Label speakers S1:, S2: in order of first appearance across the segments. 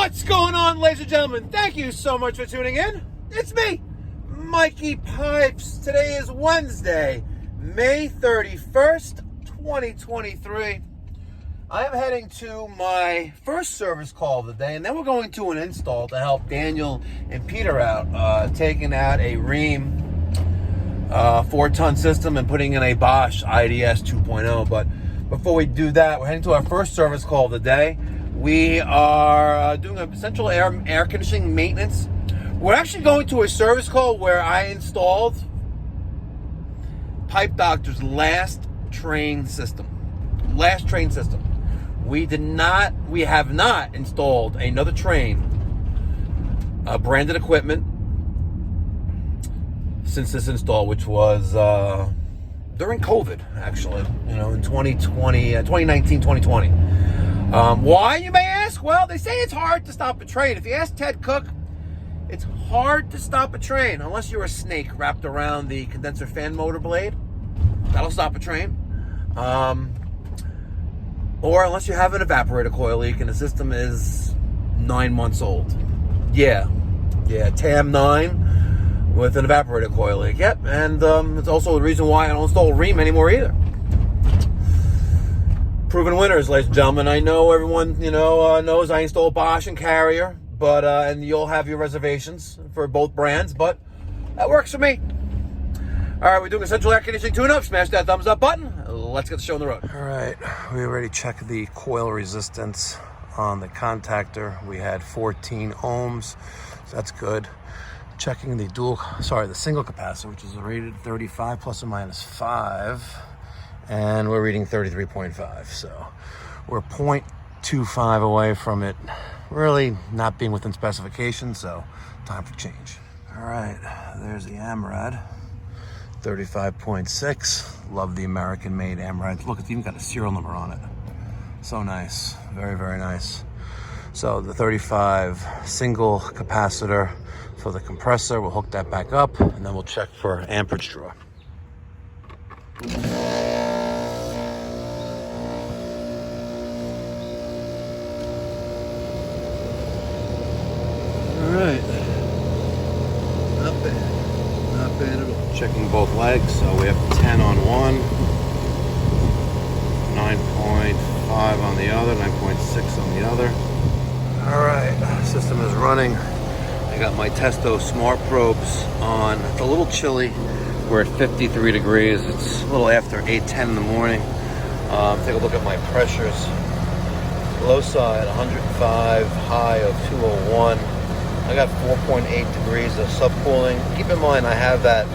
S1: What's going on, ladies and gentlemen? Thank you so much for tuning in. It's me, Mikey Pipes. Today is Wednesday, May 31st, 2023. I am heading to my first service call of the day, and then we're going to an install to help Daniel and Peter out, taking out a Rheem 4-ton system and putting in a Bosch IDS 2.0. But before we do that, we're heading to our first service call of the day. We are doing a central air conditioning maintenance. We're actually going to a service call where I installed Pipe Doctor's last Trane system. We have not installed another Trane branded equipment since this install, which was during COVID, actually, in 2019, 2020. Why, you may ask? Well, they say it's hard to stop a Trane. If you ask Ted Cook, it's hard to stop a Trane unless you're a snake wrapped around the condenser fan motor blade. That'll stop a Trane. Or unless you have an evaporator coil leak and the system is 9 months old. Yeah, TAM 9 with an evaporator coil leak. Yep, and it's also the reason why I don't install Rheem anymore either. Proven winners, ladies and gentlemen. I know everyone, knows I install Bosch and Carrier, but and you'll have your reservations for both brands, but that works for me. All right, we're doing a central air conditioning tune-up. Smash that thumbs up button. Let's get the show on the road. All right, we already checked the coil resistance on the contactor. We had 14 ohms, so that's good. Checking the single capacitor, which is rated 35 plus or minus 5. And we're reading 33.5, so we're 0.25 away from it really not being within specification, so time for change. All right, there's the AMRAD, 35.6. Love the American-made AMRAD. Look, it's even got a serial number on it. So nice, very, very nice. So the 35 single capacitor for the compressor, we'll hook that back up, and then we'll check for amperage draw. Alright, not bad at all. Checking both legs, so we have 10 on one, 9.5 on the other, 9.6 on the other. Alright, system is running. I got my Testo Smart Probes on. It's a little chilly. We're at 53 degrees. It's a little after 8:10 in the morning. Take a look at my pressures. Low side 105, high of 201. I got 4.8 degrees of subcooling. Keep in mind I have that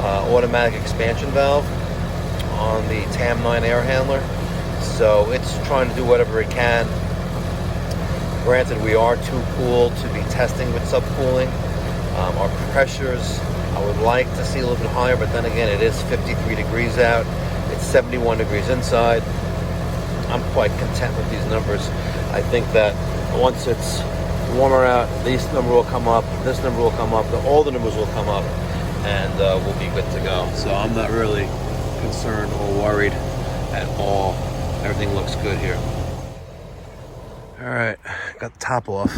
S1: automatic expansion valve on the TAM 9 air handler, so it's trying to do whatever it can. Granted, we are too cool to be testing with subcooling. Our pressures, I would like to see a little bit higher, but then again, it is 53 degrees out. It's 71 degrees inside. I'm quite content with these numbers. I think that once it's warmer out, this number will come up, this number will come up, all the numbers will come up, and we'll be good to go. So I'm not really concerned or worried at all. Everything looks good here. All right, got the top off.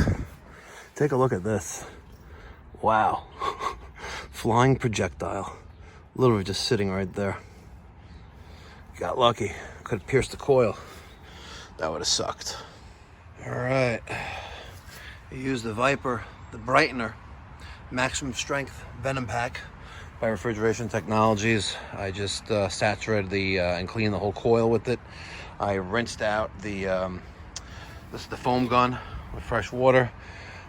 S1: Take a look at this. Wow. Flying projectile. Literally just sitting right there. Got lucky. Could have pierced the coil. That would have sucked. All right. I used the Viper, the Brightener, maximum strength Venom Pack by Refrigeration Technologies. I just saturated and cleaned the whole coil with it. I rinsed out the foam gun with fresh water.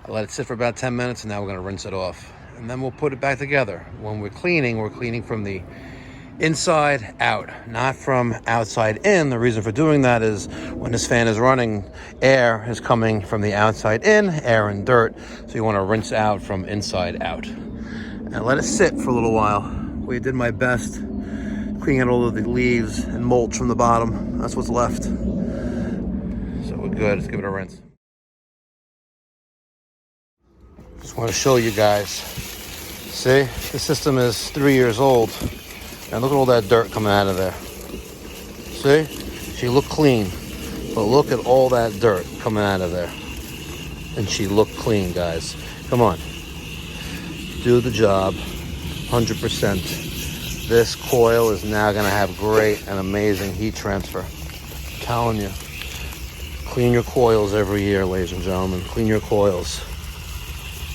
S1: I let it sit for about 10 minutes, and now we're going to rinse it off. And then we'll put it back together. When we're cleaning from the inside out, not from outside in. The reason for doing that is when this fan is running, air is coming from the outside in, air and dirt. So you want to rinse out from inside out. And let it sit for a little while. We did my best cleaning out all of the leaves and mulch from the bottom. That's what's left. So we're good. Let's give it a rinse. Just want to show you guys. See, the system is 3 years old. And look at all that dirt coming out of there. See? She looked clean, but look at all that dirt coming out of there. and she looked clean, guys. Come on. Do the job 100%. This coil is now going to have great and amazing heat transfer. I'm telling you. Clean your coils every year, ladies and gentlemen. Clean your coils.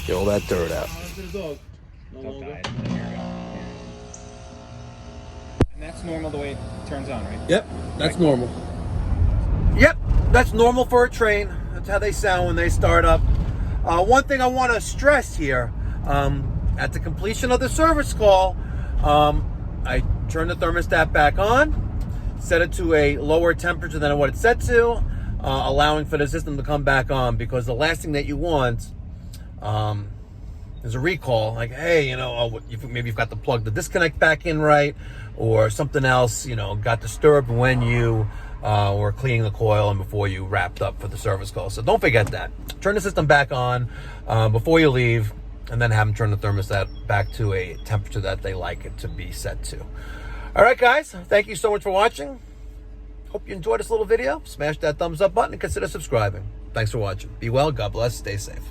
S1: Get all that dirt out.
S2: And that's normal the way it turns on, right?
S1: Yep, that's normal. Yep, that's normal for a Trane. That's how they sound when they start up. One thing I want to stress here, at the completion of the service call, I turned the thermostat back on, set it to a lower temperature than what it's set to, allowing for the system to come back on, because the last thing that you want is a recall, like, hey, you know, maybe you've got to plug the disconnect back in right, or something else, you know, got disturbed when you were cleaning the coil and before you wrapped up for the service call. So don't forget that. Turn the system back on before you leave, and then have them turn the thermostat back to a temperature that they like it to be set to. All right, guys, thank you so much for watching. Hope you enjoyed this little video. Smash that thumbs up button and consider subscribing. Thanks for watching. Be well, God bless, stay safe.